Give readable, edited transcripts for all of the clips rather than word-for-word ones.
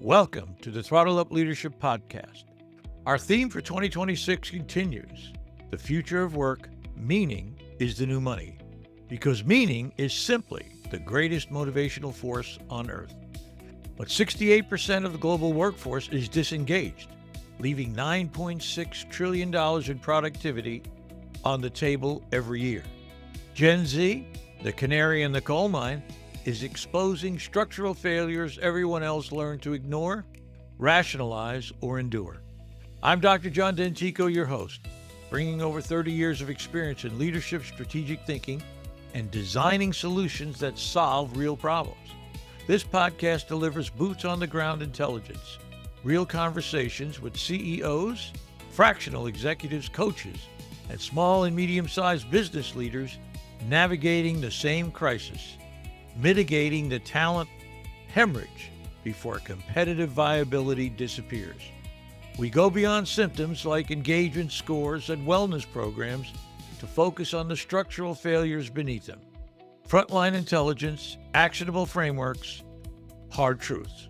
Welcome to the Throttle Up Leadership Podcast. Our theme for 2026 continues. The future of work, meaning is the new money. Because meaning is simply the greatest motivational force on earth. But 68% of the global workforce is disengaged, leaving $9.6 trillion in productivity on the table every year. Gen Z, the canary in the coal mine, is exposing structural failures everyone else learned to ignore, rationalize, or endure. I'm Dr. John Dentico, your host, bringing over 30 years of experience in leadership, strategic thinking, and designing solutions that solve real problems. This podcast delivers boots-on-the-ground intelligence, real conversations with CEOs, fractional executives, coaches, and small and medium-sized business leaders navigating the same crisis, mitigating the talent hemorrhage before competitive viability disappears. We go beyond symptoms like engagement scores and wellness programs to focus on the structural failures beneath them. Frontline intelligence, actionable frameworks, hard truths.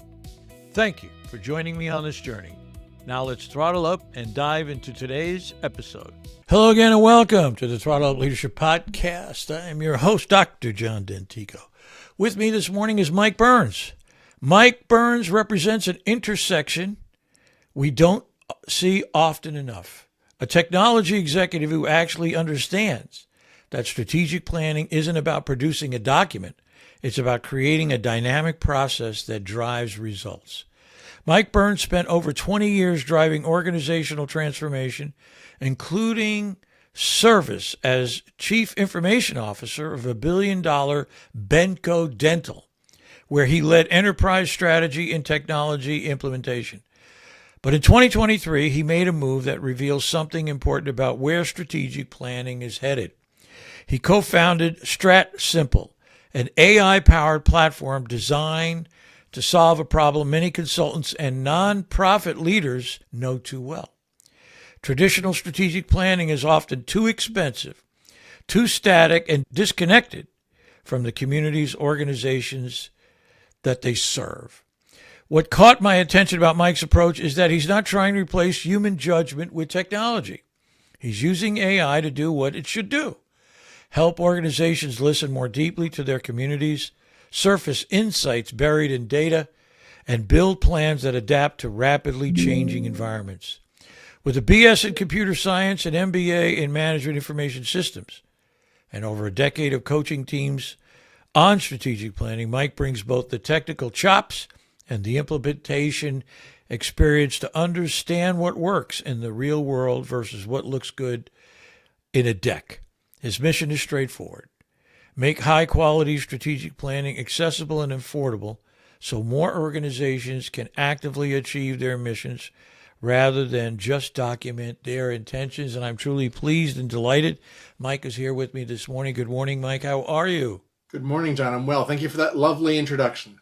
Thank you for joining me on this journey. Now let's throttle up and dive into today's episode. Hello again and welcome to the Throttle Up Leadership Podcast. I am your host, Dr. John Dentico. With me this morning is Mike Burns. Mike Burns represents an intersection we don't see often enough. A technology executive who actually understands that strategic planning isn't about producing a document. It's about creating a dynamic process that drives results. Mike Burns spent over 20 years driving organizational transformation, including service as Chief Information Officer of $1 billion Benco Dental, where he led enterprise strategy and technology implementation. But in 2023, he made a move that reveals something important about where strategic planning is headed. He co-founded StratSimple, an AI-powered platform designed to solve a problem many consultants and nonprofit leaders know too well. Traditional strategic planning is often too expensive, too static, and disconnected from the communities, organizations that they serve. What caught my attention about Mike's approach is that he's not trying to replace human judgment with technology. He's using AI to do what it should do: help organizations listen more deeply to their communities, surface insights buried in data, and build plans that adapt to rapidly changing environments. With a BS in computer science and MBA in management information systems, and over a decade of coaching teams on strategic planning, Mike brings both the technical chops and the implementation experience to understand what works in the real world versus what looks good in a deck. His mission is straightforward: make high-quality strategic planning accessible and affordable so more organizations can actively achieve their missions rather than just document their intentions. And I'm truly pleased and delighted Mike is here with me this morning. Good morning, Mike. How are you? Good morning, John. I'm well. Thank you for that lovely introduction.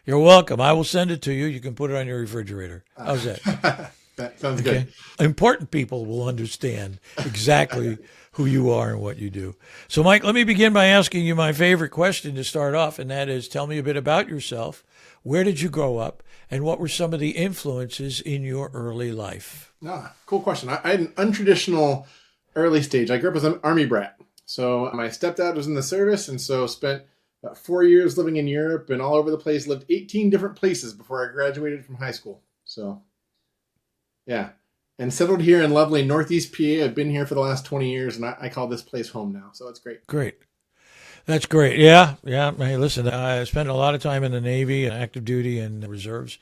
You're welcome. I will send it to you. You can put it on your refrigerator. How's that? That sounds good. Important people will understand exactly who you are and what you do. So, Mike, let me begin by asking you my favorite question to start off, and that is, tell me a bit about yourself. Where did you grow up, and what were some of the influences in your early life? Cool question. I had an untraditional early stage. I grew up as an Army brat. So my stepdad was in the service, and so spent about 4 years living in Europe and all over the place, lived 18 different places before I graduated from high school. So, yeah. And settled here in lovely Northeast PA. I've been here for the last 20 years, and I call this place home now. So it's great. Great. That's great. Yeah. Hey, listen, I spent a lot of time in the Navy, active duty, and the reserves,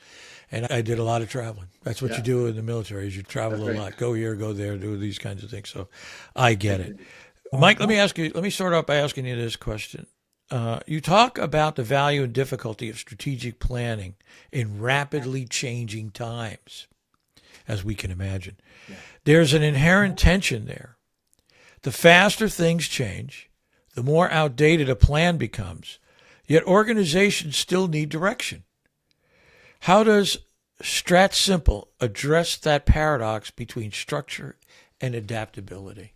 and I did a lot of traveling. That's what you do in the military, is you travel a lot. Go here, go there, do these kinds of things. So I get it. Mike, let me start off by asking you this question. You talk about the value and difficulty of strategic planning in rapidly changing times, as we can imagine. Yeah. There's an inherent tension there. The faster things change, the more outdated a plan becomes, yet organizations still need direction. How does StratSimple address that paradox between structure and adaptability?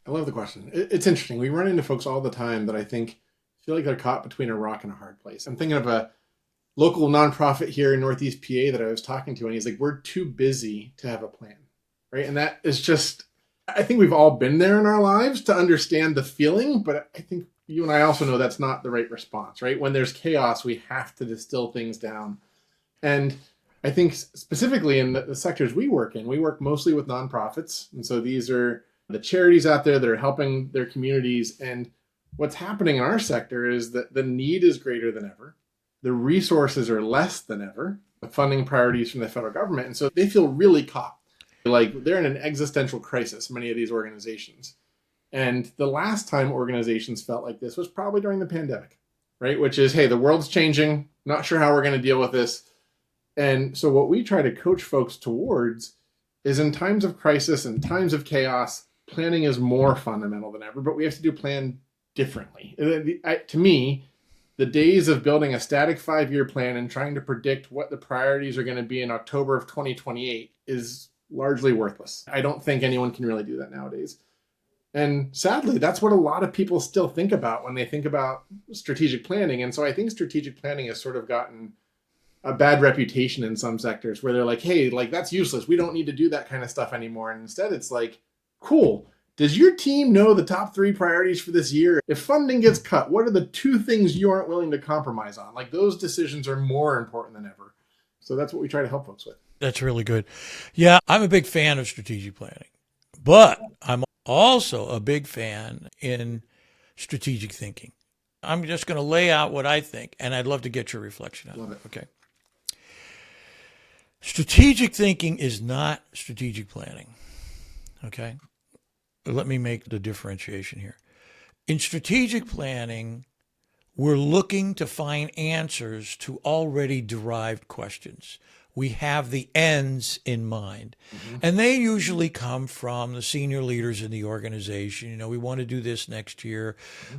I love the question. It's interesting. We run into folks all the time that I think feel like they're caught between a rock and a hard place. I'm thinking of local nonprofit here in Northeast PA that I was talking to, and he's like, we're too busy to have a plan, right? And that is just, I think we've all been there in our lives to understand the feeling, but I think you and I also know that's not the right response, right? When there's chaos, we have to distill things down. And I think specifically in the sectors we work in, we work mostly with nonprofits. And so these are the charities out there that are helping their communities. And what's happening in our sector is that the need is greater than ever. The resources are less than ever, the funding priorities from the federal government. And so they feel really caught. Like they're in an existential crisis, many of these organizations. And the last time organizations felt like this was probably during the pandemic, right? Which is, hey, the world's changing. Not sure how we're going to deal with this. And so what we try to coach folks towards is in times of crisis and times of chaos, planning is more fundamental than ever, but we have to do plan differently. To me, the days of building a static 5-year plan and trying to predict what the priorities are going to be in October of 2028 is largely worthless. I don't think anyone can really do that nowadays. And sadly, that's what a lot of people still think about when they think about strategic planning. And so I think strategic planning has sort of gotten a bad reputation in some sectors where they're like, hey, like that's useless. We don't need to do that kind of stuff anymore. And instead it's like, cool. Does your team know the top 3 priorities for this year? If funding gets cut, what are the 2 things you aren't willing to compromise on? Like those decisions are more important than ever. So that's what we try to help folks with. That's really good. Yeah, I'm a big fan of strategic planning, but I'm also a big fan in strategic thinking. I'm just going to lay out what I think, and I'd love to get your reflection on it. Okay. Strategic thinking is not strategic planning. Okay. Let me make the differentiation here. In strategic planning, we're looking to find answers to already derived questions. We have the ends in mind. And they usually come from the senior leaders in the organization. You know, we want to do this next year.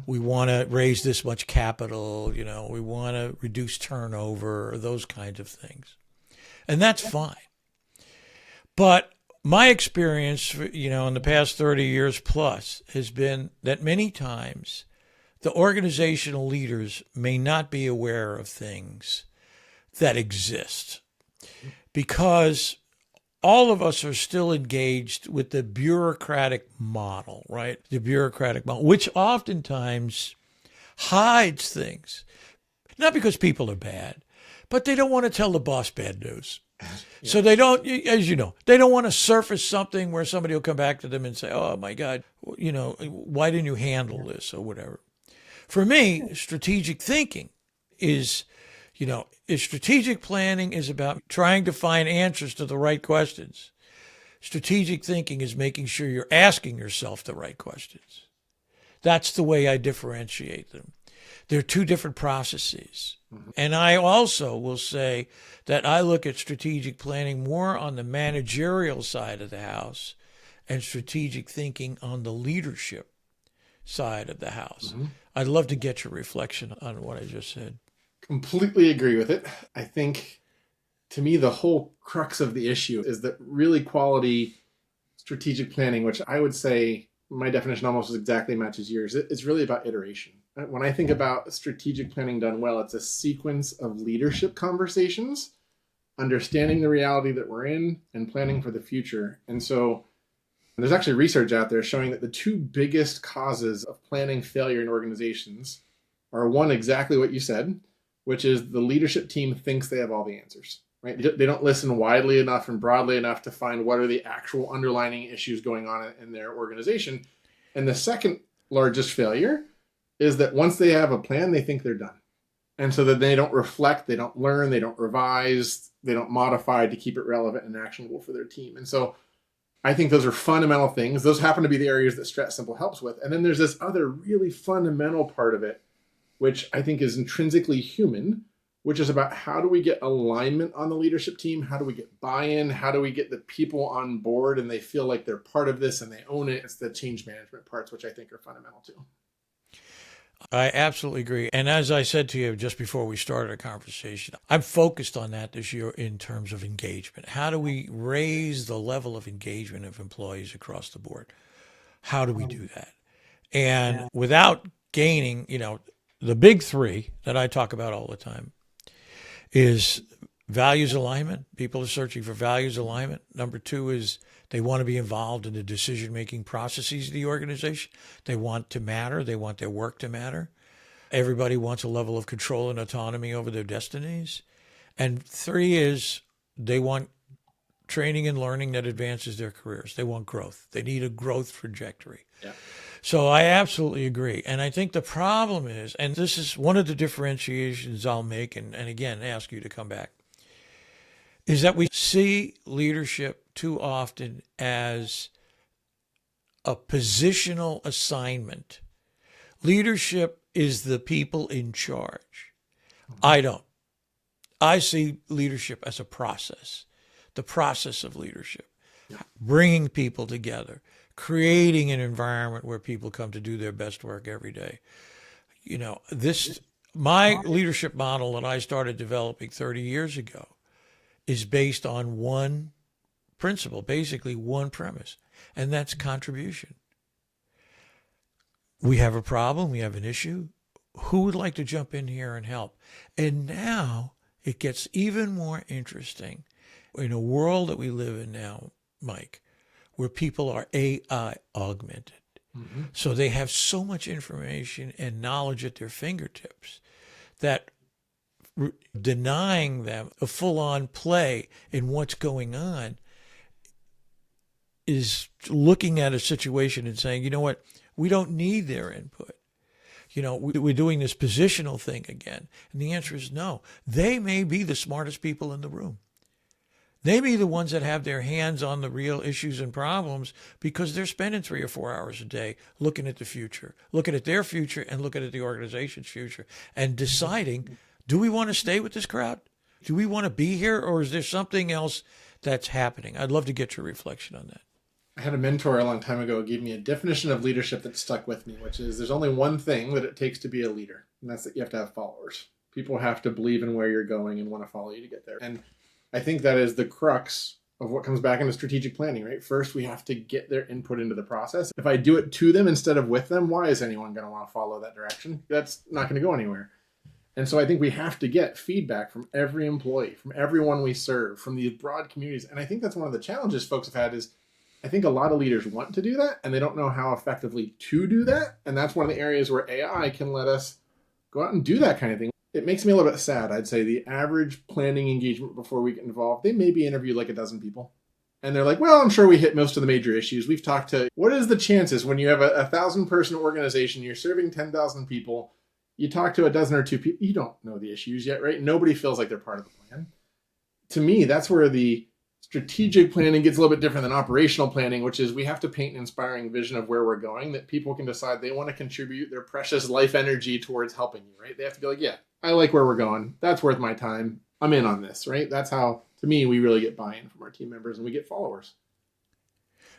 We want to raise this much capital. You know, we want to reduce turnover, or those kinds of things. And that's fine. But my experience, you know, in the past 30 years plus has been that many times the organizational leaders may not be aware of things that exist because all of us are still engaged with the bureaucratic model, right? The bureaucratic model, which oftentimes hides things. Not because people are bad, but they don't want to tell the boss bad news. So they don't, as you know, they don't want to surface something where somebody will come back to them and say, oh my God, you know, why didn't you handle this or whatever? For me, strategic thinking is, you know, strategic planning is about trying to find answers to the right questions. Strategic thinking is making sure you're asking yourself the right questions. That's the way I differentiate them. They're 2 different processes. And I also will say that I look at strategic planning more on the managerial side of the house and strategic thinking on the leadership side of the house. I'd love to get your reflection on what I just said. Completely agree with it. I think, to me, the whole crux of the issue is that really quality strategic planning, which I would say my definition almost exactly matches yours. It's really about iteration. When I think about strategic planning done well, it's a sequence of leadership conversations, understanding the reality that we're in, and planning for the future. And so there's actually research out there showing that the 2 biggest causes of planning failure in organizations are, one, exactly what you said, which is the leadership team thinks they have all the answers, right? They don't listen widely enough and broadly enough to find what are the actual underlying issues going on in their organization. And the second largest failure is that once they have a plan, they think they're done. And so that they don't reflect, they don't learn, they don't revise, they don't modify to keep it relevant and actionable for their team. And so I think those are fundamental things. Those happen to be the areas that StratSimple helps with. And then there's this other really fundamental part of it, which I think is intrinsically human, which is about how do we get alignment on the leadership team? How do we get buy-in? How do we get the people on board and they feel like they're part of this and they own it? It's the change management parts, which I think are fundamental too. I absolutely agree. And as I said to you just before we started our conversation, I'm focused on that this year in terms of engagement. How do we raise the level of engagement of employees across the board? How do we do that? And without gaining, you know, the big 3 that I talk about all the time is values alignment. People are searching for values alignment. Number 2 is they want to be involved in the decision-making processes of the organization. They want to matter. They want their work to matter. Everybody wants a level of control and autonomy over their destinies. And 3 is they want training and learning that advances their careers. They want growth. They need a growth trajectory. Yeah. So I absolutely agree. And I think the problem is, and this is one of the differentiations I'll make, and again, ask you to come back, is that we see leadership too often as a positional assignment. Leadership is the people in charge. I don't. I see leadership as a process, the process of leadership, bringing people together, creating an environment where people come to do their best work every day. You know, my leadership model that I started developing 30 years ago is based on one principle, basically one premise, and that's contribution. We have a problem, we have an issue. Who would like to jump in here and help? And now it gets even more interesting in a world that we live in now, Mike, where people are AI augmented. Mm-hmm. So they have so much information and knowledge at their fingertips that denying them a full-on play in what's going on is looking at a situation and saying, you know what, we don't need their input. You know, we're doing this positional thing again. And the answer is no. They may be the smartest people in the room. They may be the ones that have their hands on the real issues and problems because they're spending 3 or 4 hours a day looking at the future, looking at their future and looking at the organization's future and deciding, do we want to stay with this crowd? Do we want to be here, or is there something else that's happening? I'd love to get your reflection on that. I had a mentor a long time ago who gave me a definition of leadership that stuck with me, which is there's only one thing that it takes to be a leader, and that's that you have to have followers. People have to believe in where you're going and want to follow you to get there. And I think that is the crux of what comes back into strategic planning, right? First, we have to get their input into the process. If I do it to them instead of with them, why is anyone going to want to follow that direction? That's not going to go anywhere. And so I think we have to get feedback from every employee, from everyone we serve, from these broad communities. And I think that's one of the challenges folks have had is I think a lot of leaders want to do that, and they don't know how effectively to do that. And that's one of the areas where AI can let us go out and do that kind of thing. It makes me a little bit sad. I'd say the average planning engagement before we get involved, they maybe interviewed like a dozen people. And they're like, well, I'm sure we hit most of the major issues. We've talked to, what is the chances when you have a 1,000-person organization, you're serving 10,000 people, you talk to a dozen or two people, you don't know the issues yet, right? Nobody feels like they're part of the plan. To me, that's where the strategic planning gets a little bit different than operational planning, which is we have to paint an inspiring vision of where we're going that people can decide they want to contribute their precious life energy towards helping you, right? They have to be like, yeah, I like where we're going. That's worth my time. I'm in on this, right? That's how, to me, we really get buy-in from our team members and we get followers.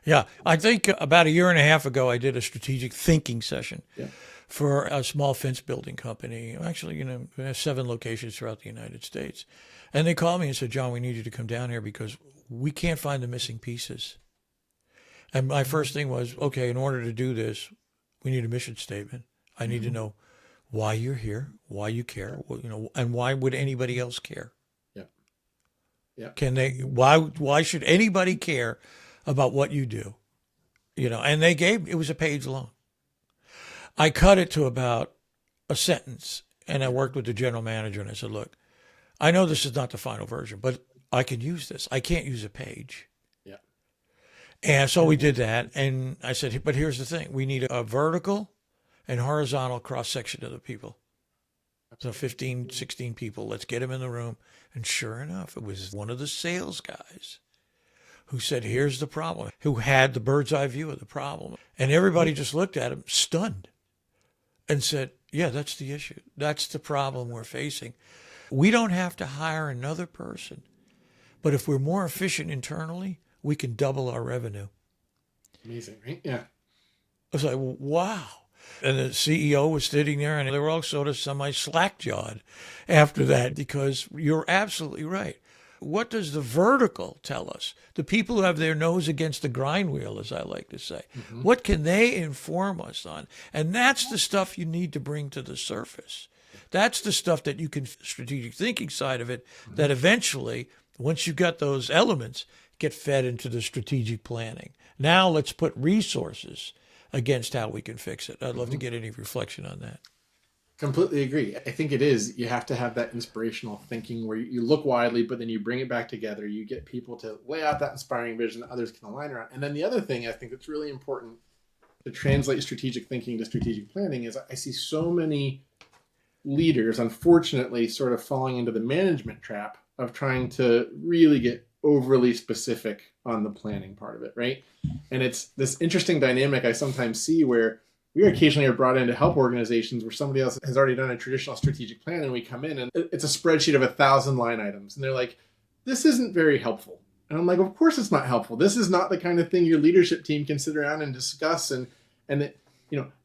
Yeah, I think about a year and a half ago, I did a strategic thinking session for a small fence building company. Actually, you know, we have 7 locations throughout the United States. And they called me and said, John, we need you to come down here because we can't find the missing pieces. And my first thing was, okay, in order to do this, we need a mission statement. I need to know why you're here, why you care, you know, and why would anybody else care? Yeah. Can they? Why should anybody care about what you do? You know, and it was a page long. I cut it to about a sentence, and I worked with the general manager, and I said, look, I know this is not the final version, but I can use this. I can't use a page. Yeah. And so we did that, and I said, but here's the thing. We need a vertical and horizontal cross-section of the people. So 15, 16 people, let's get them in the room. And sure enough, it was one of the sales guys who said, here's the problem, who had the bird's eye view of the problem. And everybody just looked at him stunned and said, yeah, that's the issue. That's the problem we're facing. We don't have to hire another person, but if we're more efficient internally, we can double our revenue. Amazing, right? Yeah. I was like, wow. And the CEO was sitting there, and they were all sort of semi-slack-jawed after that because you're absolutely right. What does the vertical tell us? The people who have their nose against the grind wheel, as I like to say. What can they inform us on? And that's the stuff you need to bring to the surface. That's the stuff that you can, strategic thinking side of it, that eventually, once you've got those elements, get fed into the strategic planning. Now let's put resources against how we can fix it. I'd love to get any reflection on that. Completely agree. I think it is. You have to have that inspirational thinking where you look widely, but then you bring it back together. You get people to lay out that inspiring vision that others can align around. And then the other thing I think that's really important to translate strategic thinking to strategic planning is I see so many leaders, unfortunately, sort of falling into the management trap of trying to really get overly specific on the planning part of it, right? And it's this interesting dynamic I sometimes see where we occasionally are brought in to help organizations where somebody else has already done a traditional strategic plan, and we come in and it's a spreadsheet of 1,000 line items. And they're like, this isn't very helpful. And I'm like, of course it's not helpful. This is not the kind of thing your leadership team can sit around and discuss. And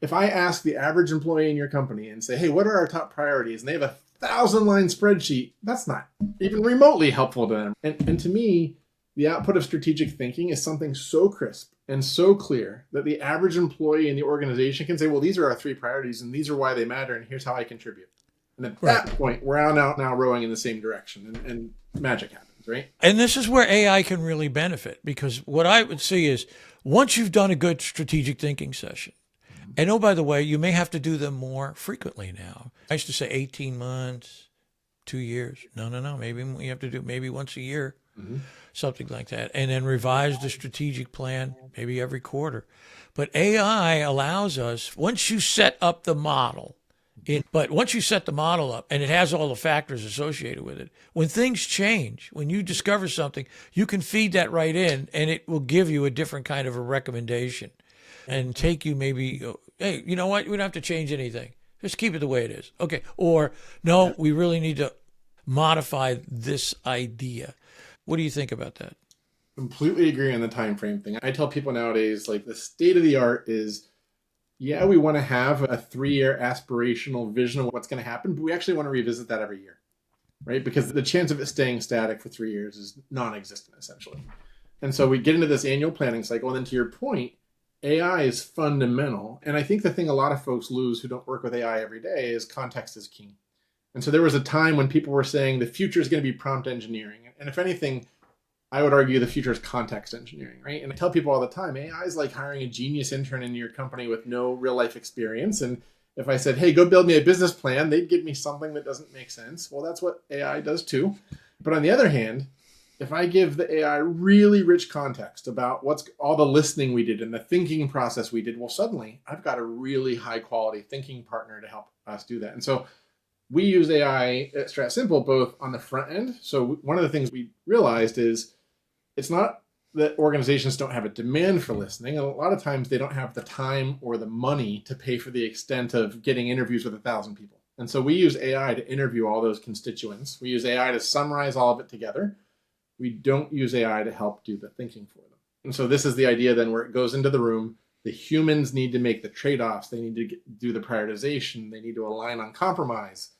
if I ask the average employee in your company and say, hey, what are our top priorities? And they have 1,000-line spreadsheet, that's not even remotely helpful to them. And to me, the output of strategic thinking is something so crisp and so clear that the average employee in the organization can say, well, these are our 3 priorities and these are why they matter and here's how I contribute. And at that point, we're now rowing in the same direction and magic happens, right? And this is where AI can really benefit, because what I would see is once you've done a good strategic thinking session, and oh, by the way, you may have to do them more frequently now. I used to say 18 months, 2 years. No. Maybe we have to do maybe once a year. Something like that, and then revise the strategic plan maybe every quarter. But AI allows us, once you set up the model, once you set the model up and it has all the factors associated with it, when things change, when you discover something, you can feed that right in and it will give you a different kind of a recommendation and take you maybe, hey, you know what? We don't have to change anything. Just keep it the way it is. Okay. Or no, we really need to modify this idea. What do you think about that? Completely agree on the time frame thing. I tell people nowadays, like, the state of the art is, yeah, we want to have a 3-year aspirational vision of what's going to happen, but we actually want to revisit that every year, right? Because the chance of it staying static for 3 years is non-existent, essentially. And so we get into this annual planning cycle. And then to your point, AI is fundamental. And I think the thing a lot of folks lose who don't work with AI every day is context is king. And so there was a time when people were saying the future is going to be prompt engineering. And if anything, I would argue the future is context engineering, right? And I tell people all the time, AI is like hiring a genius intern in your company with no real life experience. And if I said, hey, go build me a business plan, they'd give me something that doesn't make sense. Well, that's what AI does too. But on the other hand, if I give the AI really rich context about what's all the listening we did and the thinking process we did, well, suddenly I've got a really high quality thinking partner to help us do that. And so we use AI at StratSimple both on the front end. So one of the things we realized is it's not that organizations don't have a demand for listening. And a lot of times they don't have the time or the money to pay for the extent of getting interviews with 1,000 people. And so we use AI to interview all those constituents. We use AI to summarize all of it together. We don't use AI to help do the thinking for them. And so this is the idea then where it goes into the room. The humans need to make the trade-offs. They need to do the prioritization. They need to align on compromise.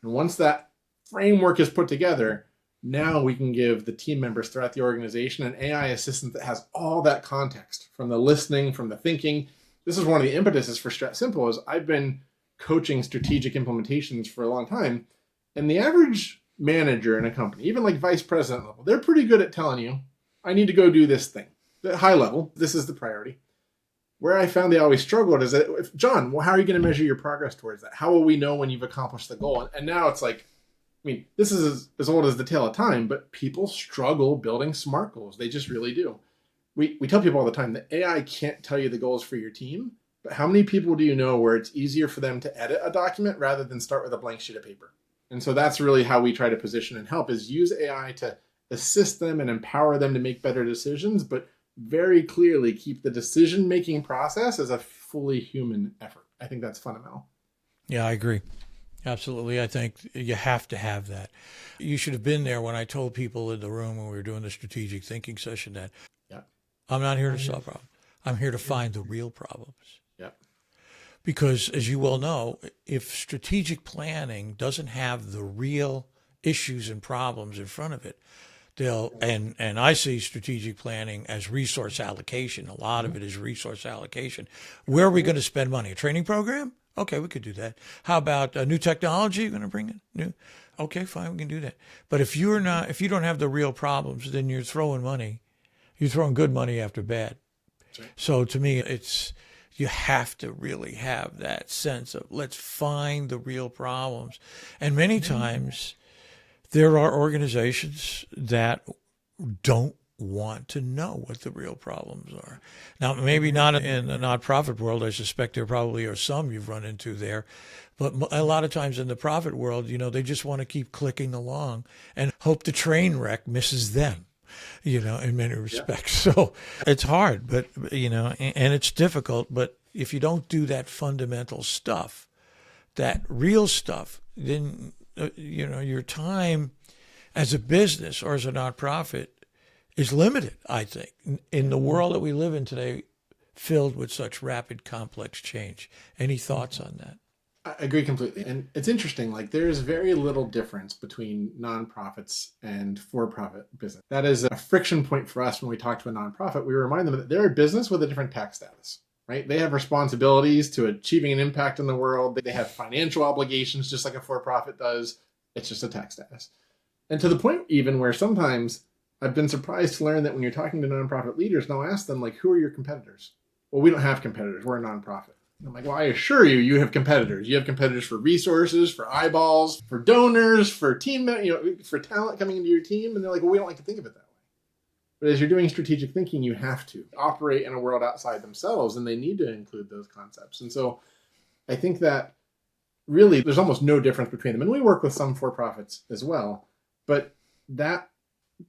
And once that framework is put together, now we can give the team members throughout the organization an AI assistant that has all that context from the listening, from the thinking. This is one of the impetuses for StratSimple is I've been coaching strategic implementations for a long time. And the average manager in a company, even like vice president level, they're pretty good at telling you, I need to go do this thing. At high level, this is the priority. Where I found they always struggled is that, John, well, how are you going to measure your progress towards that? How will we know when you've accomplished the goal? And now it's like, I mean, this is as old as the tale of time, but people struggle building SMART goals. They just really do. We tell people all the time that AI can't tell you the goals for your team, but how many people do you know where it's easier for them to edit a document rather than start with a blank sheet of paper? And so that's really how we try to position and help is use AI to assist them and empower them to make better decisions, but very clearly keep the decision-making process as a fully human effort. I think that's fundamental. Yeah, I agree. Absolutely. I think you have to have that. You should have been there when I told people in the room when we were doing the strategic thinking session that I'm not here to solve problems. I'm here to find the real problems. Yeah. Because as you well know, if strategic planning doesn't have the real issues and problems in front of it, and I see strategic planning as resource allocation. A lot of it is resource allocation. Where are we going to spend money? A training program? Okay, we could do that. How about new technology? You're going to bring in new? Okay, fine, we can do that. But if you don't have the real problems, then you're throwing money. You're throwing good money after bad. Right. So to me, you have to really have that sense of let's find the real problems. And many times there are organizations that don't want to know what the real problems are. Now, maybe not in the nonprofit world. I suspect there probably are some you've run into there. But a lot of times in the profit world, they just want to keep clicking along and hope the train wreck misses them, in many respects. Yeah. So it's hard, but, and it's difficult. But if you don't do that fundamental stuff, that real stuff, then, your time as a business or as a nonprofit is limited, I think, in the world that we live in today, filled with such rapid, complex change. Any thoughts on that? I agree completely. And it's interesting, there's very little difference between nonprofits and for-profit business. That is a friction point for us when we talk to a nonprofit. We remind them that they're a business with a different tax status, right? They have responsibilities to achieving an impact in the world. They have financial obligations just like a for-profit does. It's just a tax status. And to the point even where sometimes I've been surprised to learn that when you're talking to nonprofit leaders, they'll ask them, who are your competitors? Well, we don't have competitors. We're a nonprofit. And I'm like, well, I assure you, you have competitors. You have competitors for resources, for eyeballs, for donors, for team, for talent coming into your team. And they're like, well, we don't like to think of it that way. But as you're doing strategic thinking, you have to operate in a world outside themselves, and they need to include those concepts. And so I think that really there's almost no difference between them. And we work with some for-profits as well. But that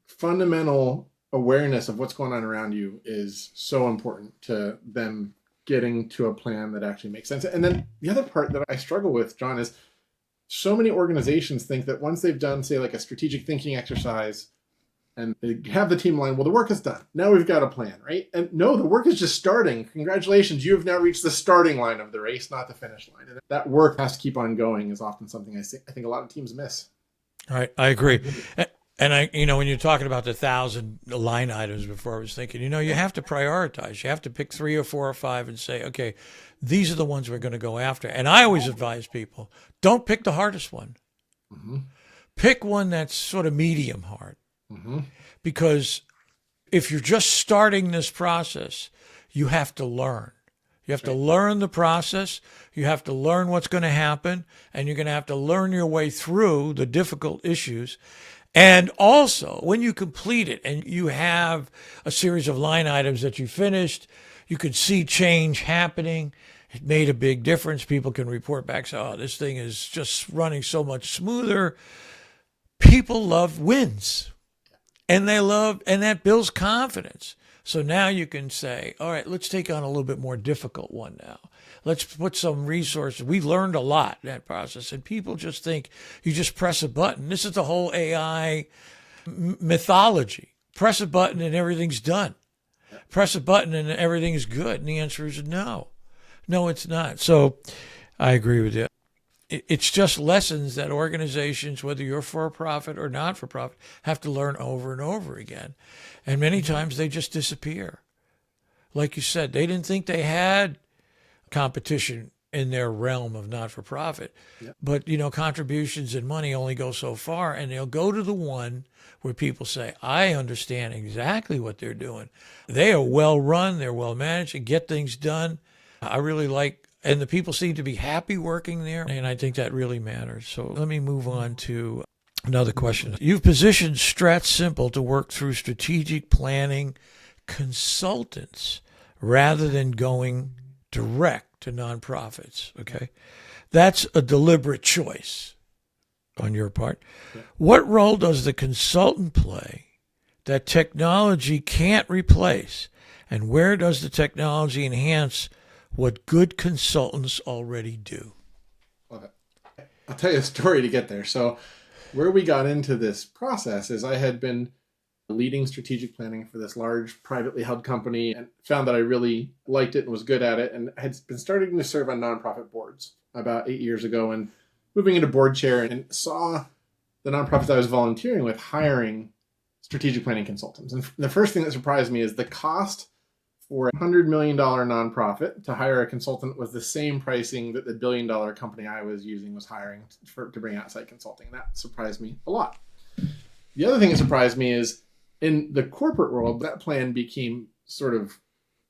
fundamental awareness of what's going on around you is so important to them getting to a plan that actually makes sense. And then the other part that I struggle with, John, is so many organizations think that once they've done, say, a strategic thinking exercise and they have the team line, well, the work is done. Now we've got a plan, right? And no, the work is just starting. Congratulations, you have now reached the starting line of the race, not the finish line. And that work has to keep on going is often something I think a lot of teams miss. All right, I agree. And when you're talking about the 1,000 line items before, I was thinking, you have to prioritize. You have to pick 3 or 4 or 5 and say, okay, these are the ones we're going to go after. And I always advise people, don't pick the hardest one. Mm-hmm. Pick one that's sort of medium hard. Mm-hmm. Because if you're just starting this process, you have to learn. You have to learn the process. You have to learn what's going to happen. And you're going to have to learn your way through the difficult issues. And also, when you complete it and you have a series of line items that you finished, you can see change happening. It made a big difference. People can report back, say, oh, this thing is just running so much smoother. People love wins. And that builds confidence. So now you can say, all right, let's take on a little bit more difficult one now. Let's put some resources. We learned a lot in that process. And people just think you just press a button. This is the whole AI mythology. Press a button and everything's done. Press a button and everything's good. And the answer is no. No, it's not. So I agree with you. It's just lessons that organizations, whether you're for-profit or not-for-profit, have to learn over and over again. And many times they just disappear. Like you said, they didn't think they had competition in their realm of not-for-profit. Yep. But, contributions and money only go so far, and they'll go to the one where people say, I understand exactly what they're doing. They are well-run, they're well-managed, and get things done. I really like, and the people seem to be happy working there, and I think that really matters. So let me move on to another question. You've positioned StratSimple to work through strategic planning consultants rather than going direct to nonprofits. Okay. That's a deliberate choice on your part. Yeah. What role does the consultant play that technology can't replace? And where does the technology enhance what good consultants already do? Love it. I'll tell you a story to get there. So where we got into this process is I had been leading strategic planning for this large privately held company and found that I really liked it and was good at it, and had been starting to serve on nonprofit boards about 8 years ago and moving into board chair, and saw the nonprofits I was volunteering with hiring strategic planning consultants. And the first thing that surprised me is the cost for a $100 million nonprofit to hire a consultant was the same pricing that the $1 billion company I was using was hiring to bring outside consulting. That surprised me a lot. The other thing that surprised me is in the corporate world, that plan became sort of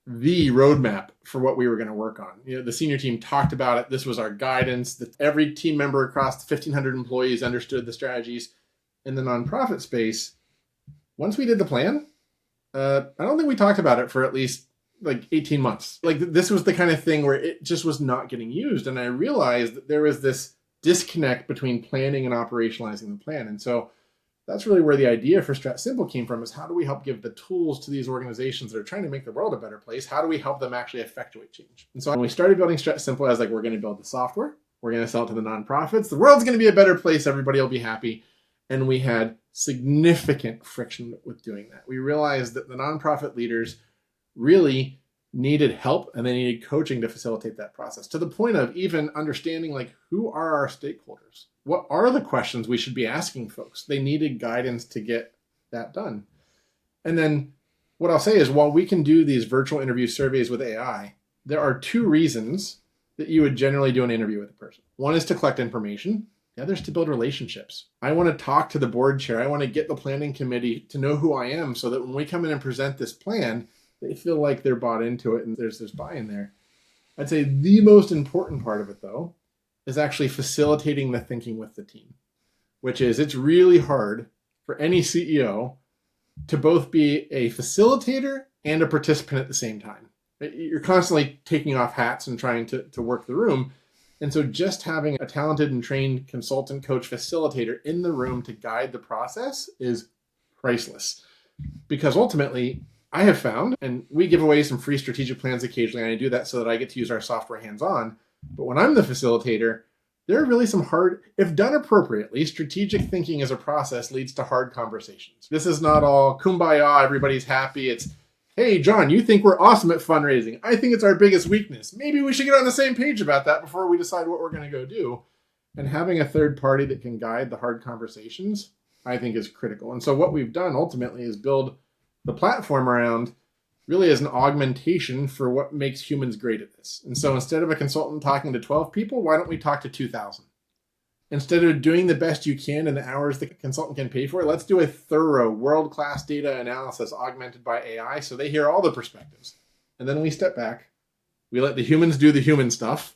the roadmap for what we were going to work on. The senior team talked about it. This was our guidance. That every team member across the 1,500 employees understood the strategies. In the nonprofit space, once we did the plan, I don't think we talked about it for at least like 18 months. Like this was the kind of thing where it just was not getting used. And I realized that there was this disconnect between planning and operationalizing the plan. And so that's really where the idea for StratSimple came from, is how do we help give the tools to these organizations that are trying to make the world a better place? How do we help them actually effectuate change? And so when we started building StratSimple, I was like, we're going to build the software. We're going to sell it to the nonprofits. The world's going to be a better place. Everybody will be happy. And we had significant friction with doing that. We realized that the nonprofit leaders really needed help and they needed coaching to facilitate that process, to the point of even understanding like, who are our stakeholders? What are the questions we should be asking folks? They needed guidance to get that done. And then what I'll say is, while we can do these virtual interview surveys with AI, there are two reasons that you would generally do an interview with a person. One is to collect information. The other is to build relationships. I want to talk to the board chair. I want to get the planning committee to know who I am, so that when we come in and present this plan, they feel like they're bought into it and there's this buy-in there. I'd say the most important part of it, though, is actually facilitating the thinking with the team, which is, it's really hard for any CEO to both be a facilitator and a participant at the same time. You're constantly taking off hats and trying to work the room. And so just having a talented and trained consultant, coach, facilitator in the room to guide the process is priceless. Because ultimately, I have found, and we give away some free strategic plans occasionally, and I do that so that I get to use our software hands-on. But when I'm the facilitator, there are really some hard, if done appropriately, strategic thinking as a process leads to hard conversations. This is not all kumbaya, everybody's happy. It's, hey, John, you think we're awesome at fundraising. I think it's our biggest weakness. Maybe we should get on the same page about that before we decide what we're going to go do. And having a third party that can guide the hard conversations, I think, is critical. And so what we've done ultimately is build the platform around really as an augmentation for what makes humans great at this. And so instead of a consultant talking to 12 people, why don't we talk to 2,000? Instead of doing the best you can in the hours the consultant can pay for, let's do a thorough world-class data analysis augmented by AI so they hear all the perspectives. And then we step back, we let the humans do the human stuff.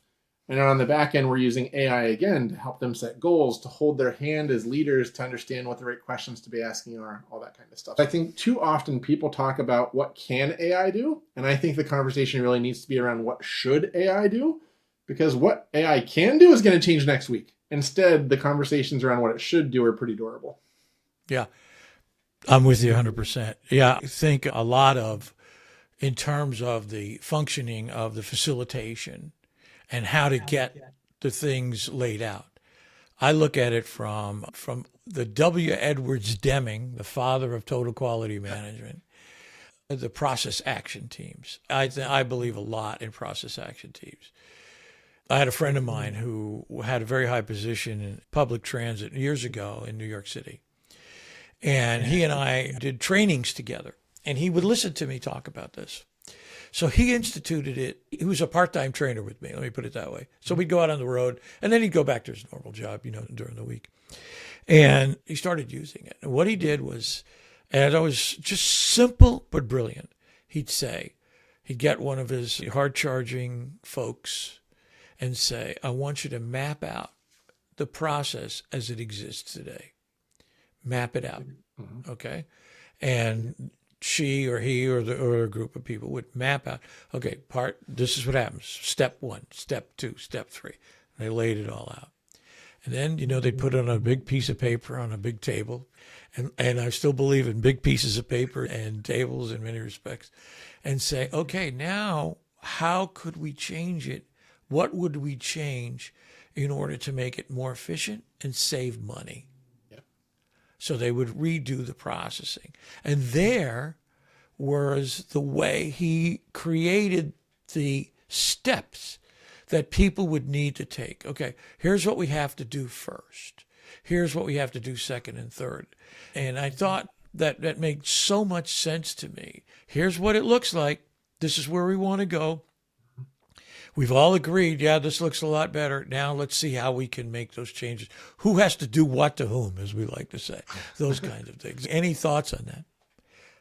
And on the back end, we're using AI again to help them set goals, to hold their hand as leaders, to understand what the right questions to be asking are, all that kind of stuff. I think too often people talk about what can AI do? And I think the conversation really needs to be around what should AI do? Because what AI can do is going to change next week. Instead, the conversations around what it should do are pretty adorable. Yeah, I'm with you 100%. Yeah, I think a lot of, in terms of the functioning of the facilitation, and how to get the things laid out. I look at it from the W. Edwards Deming, the father of total quality management, the process action teams. I believe a lot in process action teams. I had a friend of mine who had a very high position in public transit years ago in New York City. And he and I did trainings together, and he would listen to me talk about this. So he instituted it. He was a part-time trainer with me, let me put it that way. So we'd go out on the road, and then he'd go back to his normal job, during the week. And he started using it. And what he did was, and it was just simple but brilliant, he'd get one of his hard-charging folks and say, I want you to map out the process as it exists today. Map it out, okay? And she or he or a group of people would map out, okay, this is what happens. Step 1, step 2, step 3. And they laid it all out. And then, they'd put it on a big piece of paper on a big table. And I still believe in big pieces of paper and tables in many respects. And say, okay, now how could we change it? What would we change in order to make it more efficient and save money? So they would redo the processing. And there was the way he created the steps that people would need to take. Okay, here's what we have to do first. Here's what we have to do second and third. And I thought that made so much sense to me. Here's what it looks like. This is where we want to go. We've all agreed, yeah, this looks a lot better. Now let's see how we can make those changes. Who has to do what to whom, as we like to say, those kinds of things. Any thoughts on that?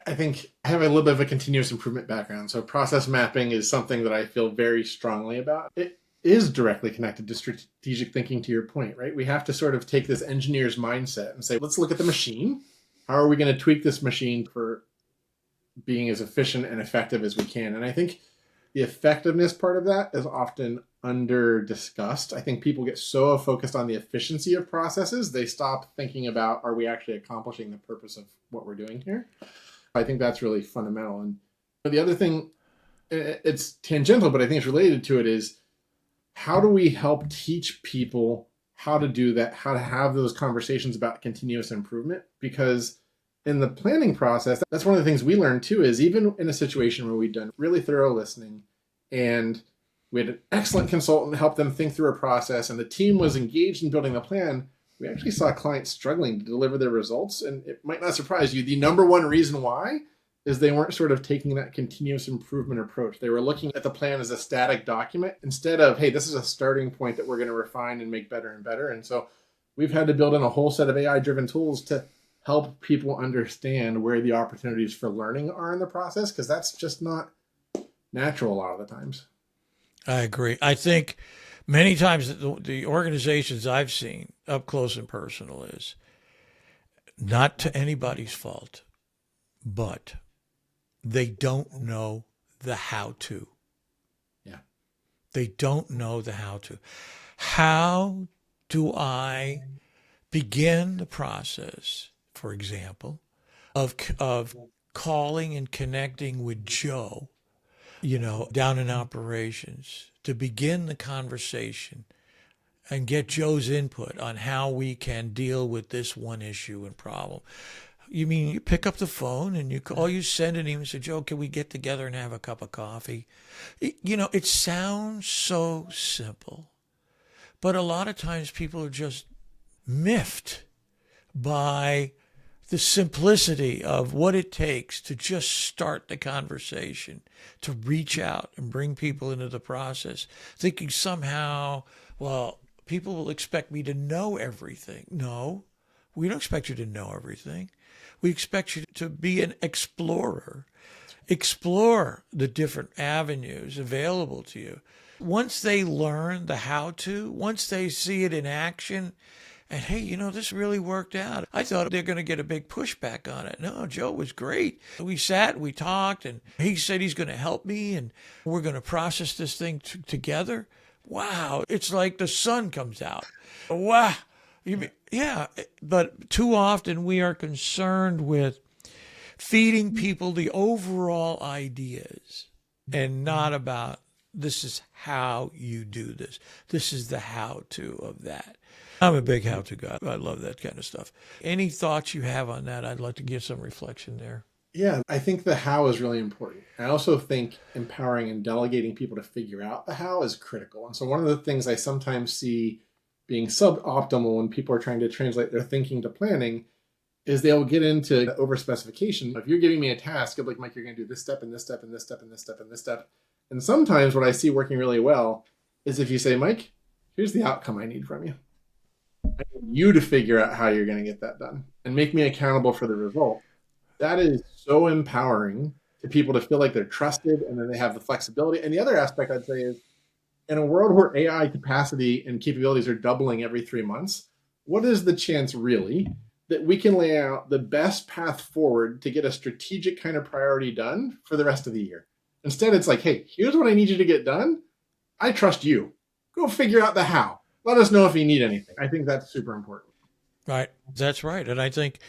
I think I have a little bit of a continuous improvement background. So process mapping is something that I feel very strongly about. It is directly connected to strategic thinking, to your point, right? We have to sort of take this engineer's mindset and say, let's look at the machine. How are we going to tweak this machine for being as efficient and effective as we can? And I think the effectiveness part of that is often under discussed. I think people get so focused on the efficiency of processes, they stop thinking about, are we actually accomplishing the purpose of what we're doing here? I think that's really fundamental. And the other thing, it's tangential, but I think it's related to it, is how do we help teach people how to do that, how to have those conversations about continuous improvement? Because in the planning process, that's one of the things we learned too, is even in a situation where we'd done really thorough listening and we had an excellent consultant help them think through a process and the team was engaged in building the plan, we actually saw clients struggling to deliver their results. And it might not surprise you, the number one reason why is they weren't sort of taking that continuous improvement approach. They were looking at the plan as a static document instead of, hey, this is a starting point that we're going to refine and make better and better. And so we've had to build in a whole set of AI-driven tools to help people understand where the opportunities for learning are in the process, because that's just not natural a lot of the times. I agree. I think many times the organizations I've seen up close and personal is not to anybody's fault, but they don't know the how to. Yeah. They don't know the how to. How do I begin the process, for example, of calling and connecting with Joe, down in operations, to begin the conversation and get Joe's input on how we can deal with this one issue and problem? You mean you pick up the phone and you send an email and say, Joe, can we get together and have a cup of coffee? It sounds so simple, but a lot of times people are just miffed by the simplicity of what it takes to just start the conversation, to reach out and bring people into the process, thinking somehow, well, people will expect me to know everything. No, we don't expect you to know everything. We expect you to be an explorer. Explore the different avenues available to you. Once they learn the how to, once they see it in action, and hey, this really worked out. I thought they're going to get a big pushback on it. No, Joe was great. We sat, we talked, and he said he's going to help me, and we're going to process this thing together. Wow, it's like the sun comes out. Wow. Yeah, but too often we are concerned with feeding people the overall ideas and not about, this is how you do this. This is the how-to of that. I'm a big how-to guy. I love that kind of stuff. Any thoughts you have on that? I'd like to give some reflection there. Yeah, I think the how is really important. I also think empowering and delegating people to figure out the how is critical. And so one of the things I sometimes see being suboptimal when people are trying to translate their thinking to planning is they'll get into overspecification. If you're giving me a task, I'm like, Mike, you're going to do this step and this step and this step and this step and this step. And sometimes what I see working really well is if you say, Mike, here's the outcome I need from you. I need you to figure out how you're going to get that done and make me accountable for the result. That is so empowering to people to feel like they're trusted and then they have the flexibility. And the other aspect I'd say is, in a world where AI capacity and capabilities are doubling every 3 months, what is the chance really that we can lay out the best path forward to get a strategic kind of priority done for the rest of the year? Instead, it's like, hey, here's what I need you to get done. I trust you. Go figure out the how. Let us know if you need anything. I think that's super important. Right. That's right. And I think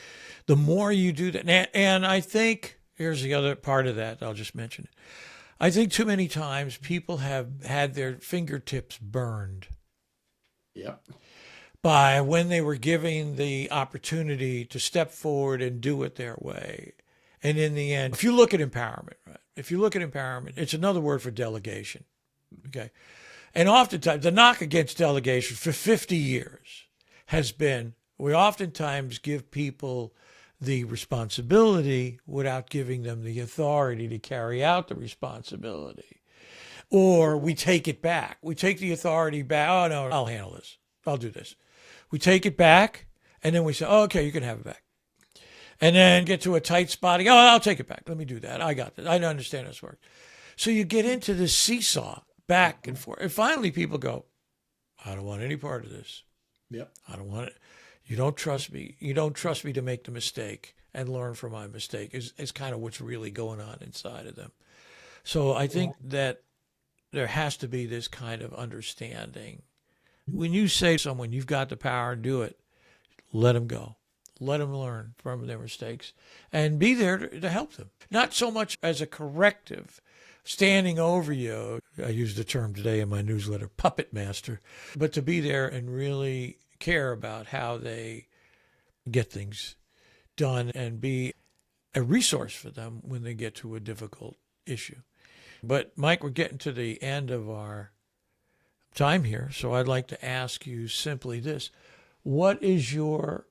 the more you do that, and I think here's the other part of that, I'll just mention it. I think too many times people have had their fingertips burned. Yep. By when they were given the opportunity to step forward and do it their way. And in the end, if you look at empowerment, right? If you look at empowerment, it's another word for delegation. Okay. And oftentimes the knock against delegation for 50 years has been, we oftentimes give people the responsibility without giving them the authority to carry out the responsibility. Or we take it back. We take the authority back. Oh, no, I'll handle this. I'll do this. We take it back, and then we say, oh, okay, you can have it back. And then get to a tight spot. Oh, I'll take it back. Let me do that. I got this. I understand this works. So you get into this seesaw back and forth. And finally people go, I don't want any part of this. Yep. I don't want it. You don't trust me. You don't trust me to make the mistake and learn from my mistake is kind of what's really going on inside of them. So I think that there has to be this kind of understanding. When you say to someone, you've got the power to do it, let them go. Let them learn from their mistakes and be there to help them. Not so much as a corrective, standing over you. I used the term today in my newsletter, puppet master, but to be there and really care about how they get things done and be a resource for them when they get to a difficult issue. But Mike, we're getting to the end of our time here, so I'd like to ask you simply this. What is your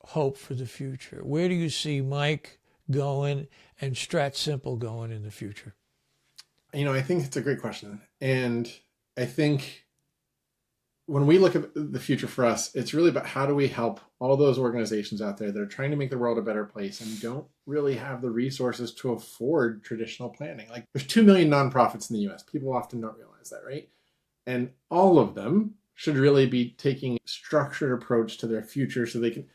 hope for the future? Where do you see Mike going and StratSimple going in the future? I think it's a great question. And I think when we look at the future for us, it's really about how do we help all those organizations out there that are trying to make the world a better place and don't really have the resources to afford traditional planning. Like there's 2 million nonprofits in the US. People often don't realize that, right? And all of them should really be taking a structured approach to their future so they can.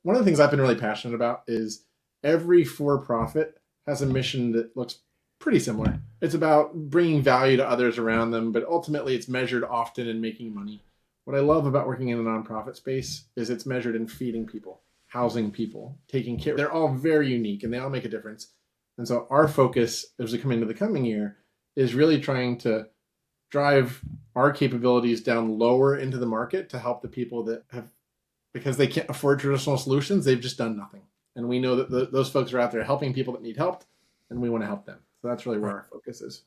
One of the things I've been really passionate about is every for-profit has a mission that looks pretty similar. It's about bringing value to others around them, but ultimately it's measured often in making money. What I love about working in the nonprofit space is it's measured in feeding people, housing people, taking care. They're all very unique and they all make a difference. And so our focus as we come into the coming year is really trying to drive our capabilities down lower into the market to help the people that have, because they can't afford traditional solutions, they've just done nothing. And we know that those folks are out there helping people that need help, and we want to help them. So that's really where our focus is.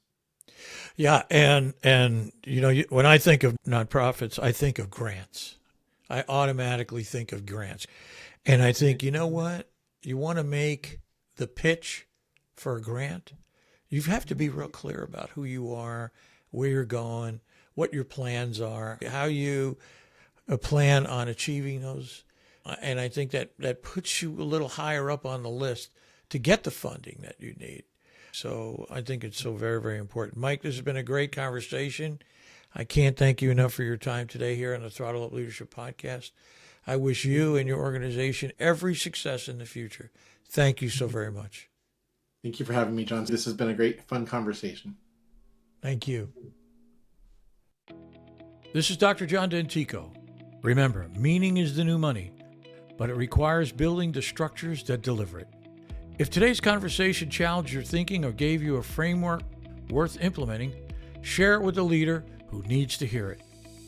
Yeah, and when I think of nonprofits, I think of grants. I automatically think of grants. And I think, you know what? You want to make the pitch for a grant, you have to be real clear about who you are, where you're going, what your plans are, how you plan on achieving those. And I think that puts you a little higher up on the list to get the funding that you need. So I think it's so very, very important. Mike, this has been a great conversation. I can't thank you enough for your time today here on the Throttle Up Leadership Podcast. I wish you and your organization every success in the future. Thank you so very much. Thank you for having me, John. This has been a great, fun conversation. Thank you. This is Dr. John Dentico. Remember, meaning is the new money, but it requires building the structures that deliver it. If today's conversation challenged your thinking or gave you a framework worth implementing, share it with a leader who needs to hear it.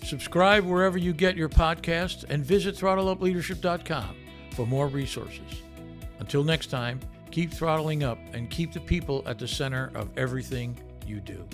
Subscribe wherever you get your podcasts and visit throttleupleadership.com for more resources. Until next time, keep throttling up and keep the people at the center of everything you do.